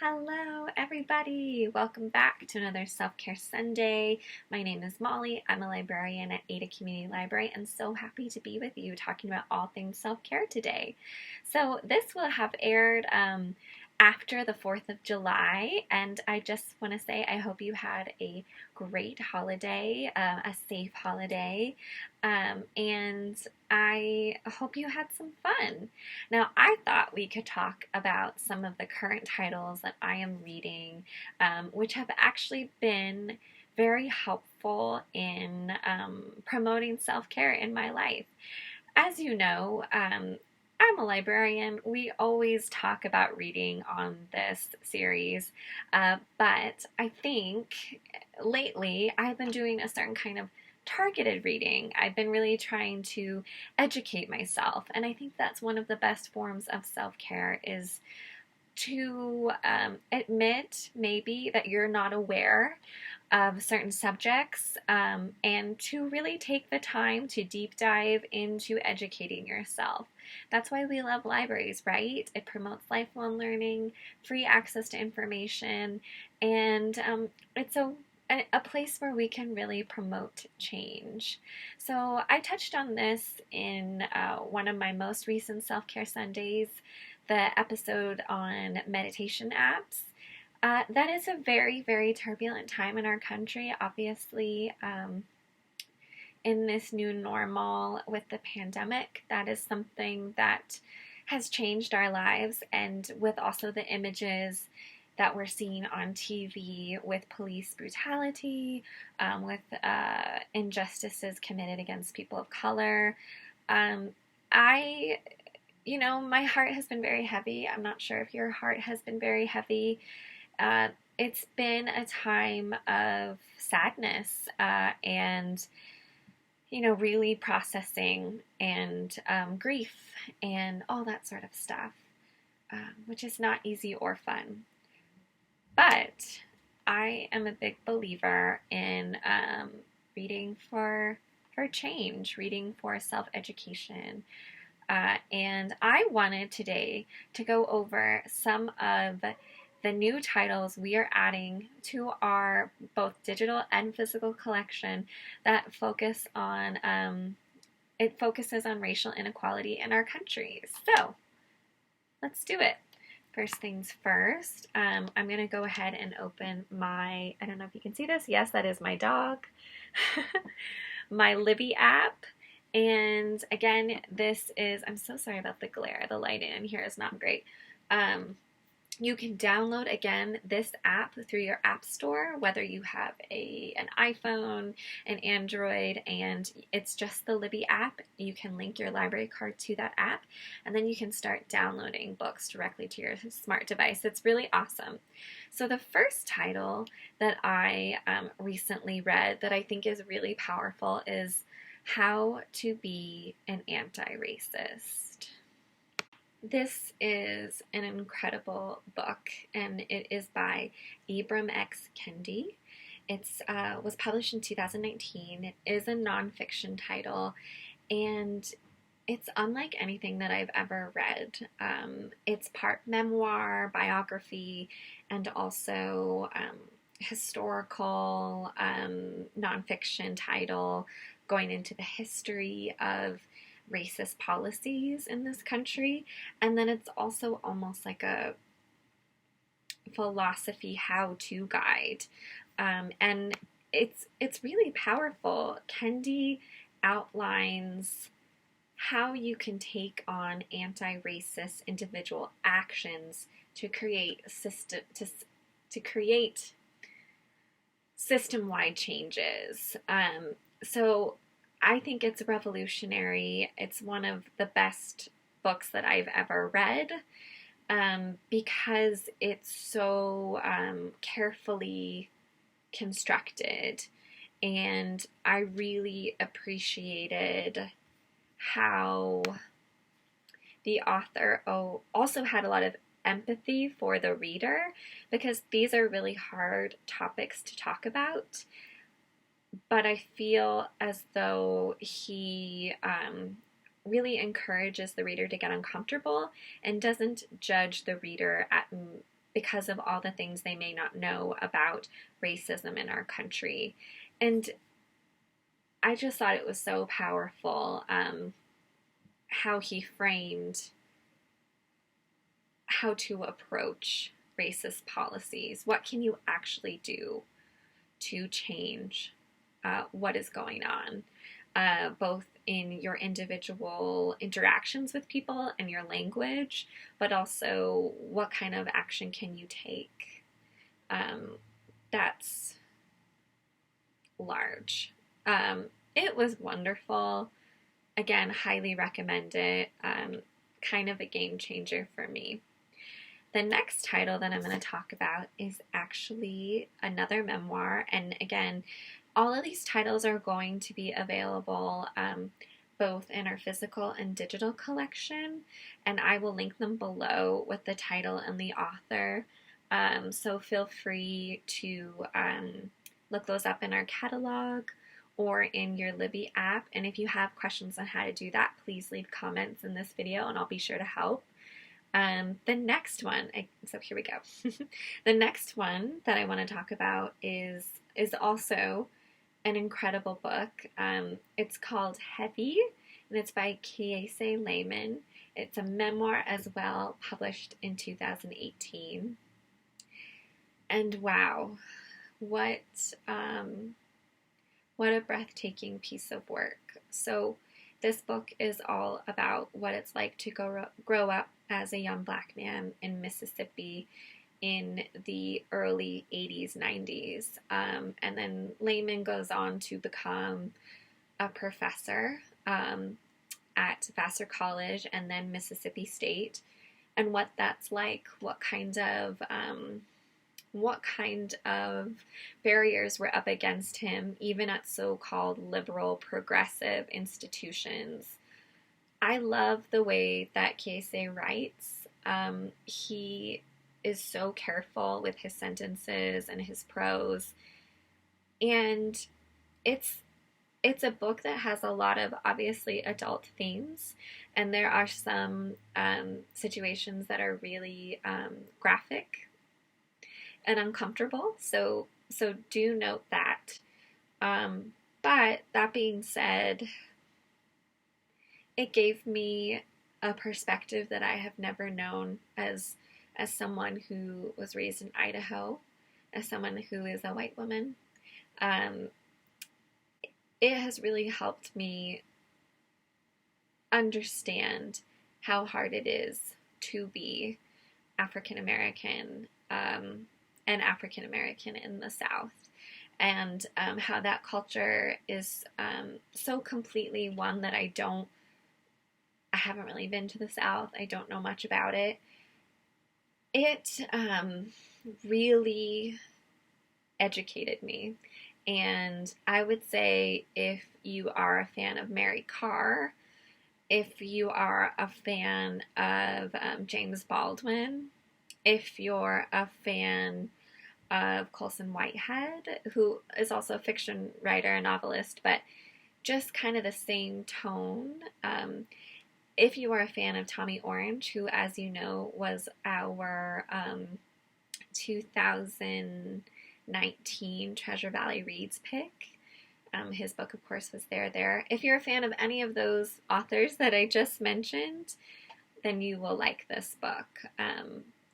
Hello, everybody. Welcome back to another Self-Care Sunday. My name is Molly. I'm a librarian at Ada Community Library and so happy to be with you talking about all things self-care today. So this will have aired after the 4th of July, and I just want to say I hope you had a great holiday, a safe holiday, and I hope you had some fun. Now, I thought we could talk about some of the current titles that I am reading, which have actually been very helpful in promoting self-care in my life. As you know, I'm a librarian. We always talk about reading on this series, but I think lately I've been doing a certain kind of targeted reading. I've been really trying to educate myself, and I think that's one of the best forms of self-care is to admit maybe that you're not aware of certain subjects, and to really take the time to deep dive into educating yourself. That's why we love libraries, right? It promotes lifelong learning, free access to information, and it's a place where we can really promote change. So I touched on this in one of my most recent Self-Care Sundays, the episode on meditation apps. That is a very, very turbulent time in our country, obviously. In this new normal with the pandemic, that is something that has changed our lives, and with also the images that we're seeing on TV with police brutality, with injustices committed against people of color. My heart has been very heavy. I'm not sure if your heart has been very heavy. It's been a time of sadness and really processing and grief and all that sort of stuff, which is not easy or fun. But I am a big believer in reading for change, reading for self-education. And I wanted today to go over some of the new titles we are adding to our both digital and physical collection that focuses on racial inequality in our country. So let's do it. First things first, I'm going to go ahead and open I don't know if you can see this. Yes, that is my dog. My Libby app. And again, I'm so sorry about the glare. The light in here is not great. You can download, again, this app through your app store, whether you have an iPhone, an Android, and it's just the Libby app. You can link your library card to that app, and then you can start downloading books directly to your smart device. It's really awesome. So the first title that I recently read that I think is really powerful is How to Be an Anti-Racist. This is an incredible book, and it is by Ibram X. Kendi. It was published in 2019. It is a nonfiction title, and it's unlike anything that I've ever read. It's part memoir, biography, and also historical nonfiction title going into the history of racist policies in this country, and then it's also almost like a philosophy how-to guide, and it's really powerful. Kendi outlines how you can take on anti-racist individual actions to create system-wide changes. So I think it's revolutionary. It's one of the best books that I've ever read, because it's so carefully constructed, and I really appreciated how the author also had a lot of empathy for the reader, because these are really hard topics to talk about. But I feel as though he really encourages the reader to get uncomfortable and doesn't judge the reader because of all the things they may not know about racism in our country. And I just thought it was so powerful how he framed how to approach racist policies. What can you actually do to change what is going on, both in your individual interactions with people and your language, but also what kind of action can you take that's large. It was wonderful. Again, highly recommend it. Kind of a game changer for me. The next title that I'm going to talk about is actually another memoir. And again, all of these titles are going to be available both in our physical and digital collection. And I will link them below with the title and the author. So feel free to look those up in our catalog or in your Libby app. And if you have questions on how to do that, please leave comments in this video and I'll be sure to help. The next one, so here we go. The next one that I want to talk about is also an incredible book. It's called Heavy, and it's by Kiese, Laymon. It's a memoir as well, published in 2018. And wow, what a breathtaking piece of work. So this book is all about what it's like to grow up as a young Black man in Mississippi in the early 80s, 90s. And then Laymon goes on to become a professor at Vassar College and then Mississippi State, and what that's like, what kind of barriers were up against him, even at so-called liberal, progressive institutions. I love the way that Kiese writes. He is so careful with his sentences and his prose, and it's a book that has a lot of obviously adult themes, and there are some situations that are really graphic and uncomfortable, so do note that. But that being said, it gave me a perspective that I have never known as someone who was raised in Idaho, as someone who is a white woman. It has really helped me understand how hard it is to be African American and African American in the South, and how that culture is so completely one that I haven't really been to the South. I don't know much about it. It really educated me. And I would say if you are a fan of Mary Carr, if you are a fan of James Baldwin, if you're a fan of Colson Whitehead, who is also a fiction writer and novelist, but just kind of the same tone. If you are a fan of Tommy Orange, who, as you know, was our 2019 Treasure Valley Reads pick. His book, of course, was there. If you're a fan of any of those authors that I just mentioned, then you will like this book.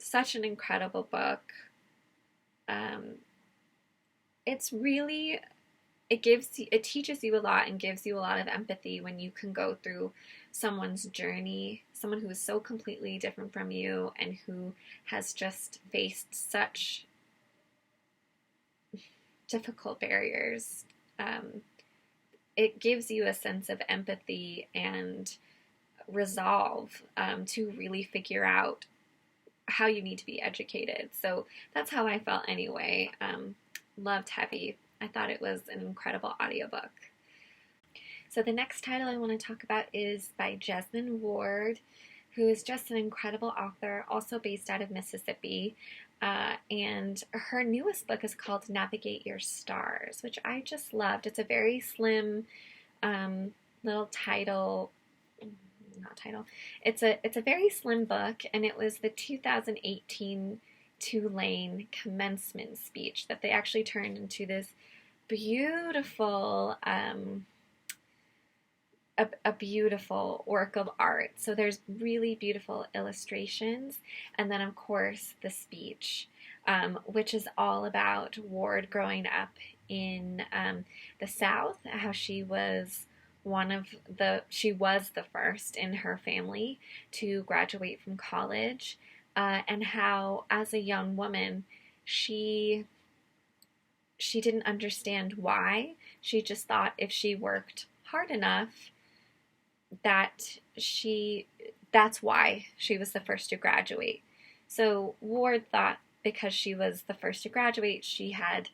Such an incredible book. It teaches you a lot and gives you a lot of empathy when you can go through someone's journey, someone who is so completely different from you and who has just faced such difficult barriers. It gives you a sense of empathy and resolve to really figure out how you need to be educated. So that's how I felt anyway. Loved Heavy. I thought it was an incredible audiobook. So the next title I want to talk about is by Jesmyn Ward, who is just an incredible author, also based out of Mississippi. And her newest book is called Navigate Your Stars, which I just loved. It's a very slim little title. Not title. It's a very slim book, and it was the 2018 Tulane commencement speech that they actually turned into this beautiful, a beautiful work of art. So there's really beautiful illustrations, and then of course the speech, which is all about Ward growing up in the South, how she was the first in her family to graduate from college, and how as a young woman she didn't understand why. She just thought if she worked hard enough that's why she was the first to graduate. So Ward thought because she was the first to graduate, she had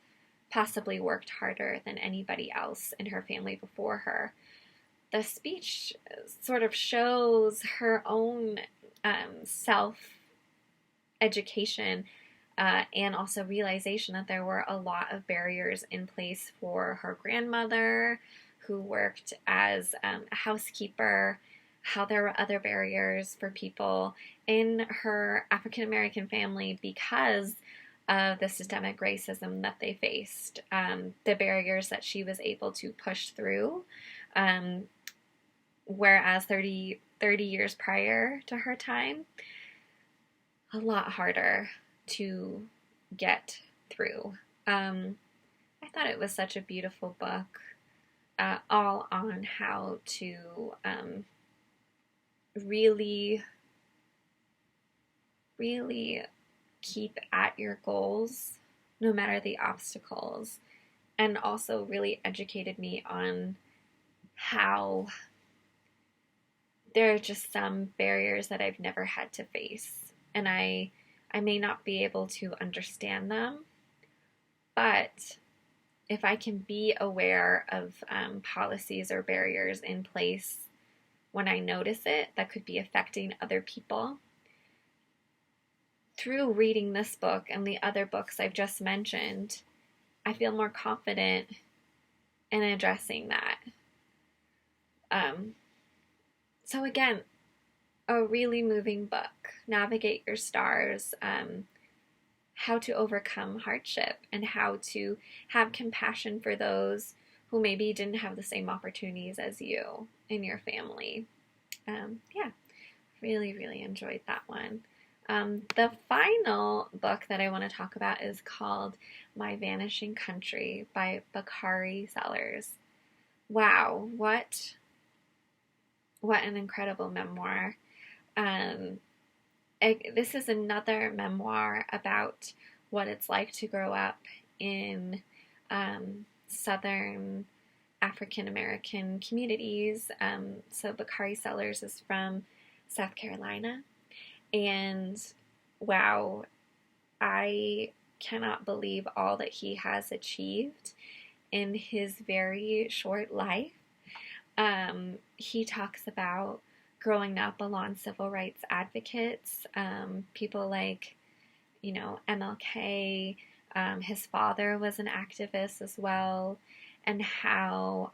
possibly worked harder than anybody else in her family before her. The speech sort of shows her own self education, and also realization that there were a lot of barriers in place for her grandmother, who worked as a housekeeper, how there were other barriers for people in her African American family because of the systemic racism that they faced, the barriers that she was able to push through, whereas 30 years prior to her time, a lot harder to get through. I thought it was such a beautiful book, all on how to really keep at your goals no matter the obstacles, and also really educated me on how there are just some barriers that I've never had to face, and I may not be able to understand them, but if I can be aware of policies or barriers in place when I notice it that could be affecting other people, through reading this book and the other books I've just mentioned, I feel more confident in addressing that. So again, a really moving book. Navigate Your Stars, how to overcome hardship and how to have compassion for those who maybe didn't have the same opportunities as you in your family. Yeah, really enjoyed that one. The final book that I want to talk about is called My Vanishing Country by Bakari Sellers. Wow, what an incredible memoir. This is another memoir about what it's like to grow up in Southern African American communities. So Bakari Sellers is from South Carolina, and wow, I cannot believe all that he has achieved in his very short life. He talks about growing up along civil rights advocates, people like, MLK. His father was an activist as well, and how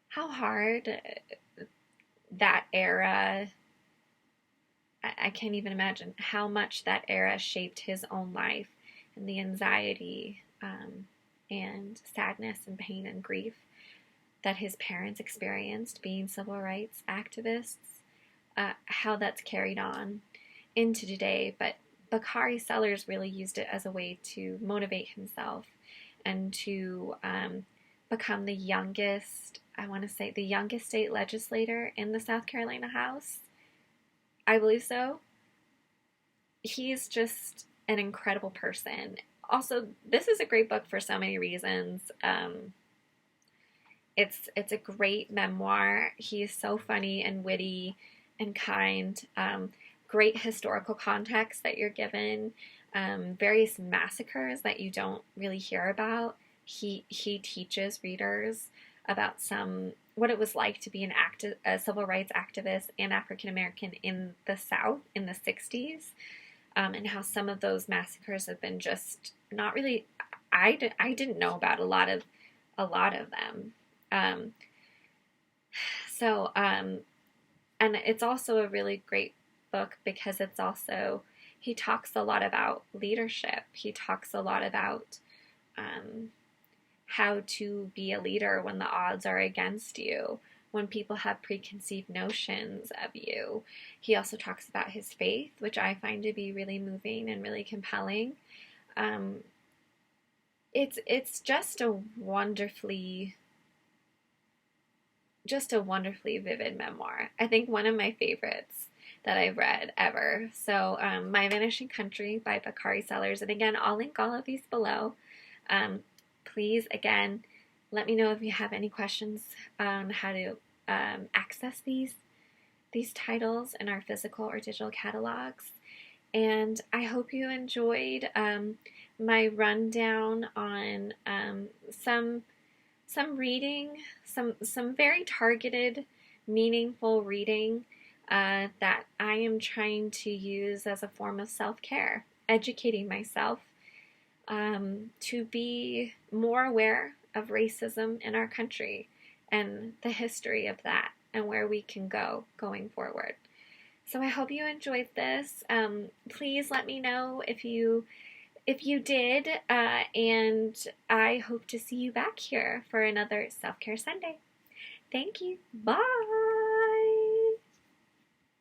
hard that era, I can't even imagine how much that era shaped his own life and the anxiety and sadness and pain and grief that his parents experienced being civil rights activists, how that's carried on into today. But Bakari Sellers really used it as a way to motivate himself and to become the youngest state legislator in the South Carolina House. I believe so. He's just an incredible person. Also, this is a great book for so many reasons. It's a great memoir. He is so funny and witty and kind. Great historical context that you're given. Various massacres that you don't really hear about. He teaches readers about what it was like to be a civil rights activist and African American in the South in the 60s, and how some of those massacres have been just not really. I didn't know about a lot of them. And it's also a really great book because it's also he talks a lot about leadership. He talks a lot about how to be a leader when the odds are against you, when people have preconceived notions of you. He also talks about his faith, which I find to be really moving and really compelling. It's just a wonderfully vivid memoir. I think one of my favorites that I've read ever. So My Vanishing Country by Bakari Sellers. And again, I'll link all of these below. Please, again, let me know if you have any questions on how to access these titles in our physical or digital catalogs. And I hope you enjoyed my rundown on some reading, some very targeted, meaningful reading that I am trying to use as a form of self-care, educating myself to be more aware of racism in our country and the history of that and where we can go going forward. So I hope you enjoyed this. Please let me know if you did, and I hope to see you back here for another Self-Care Sunday. Thank you. Bye.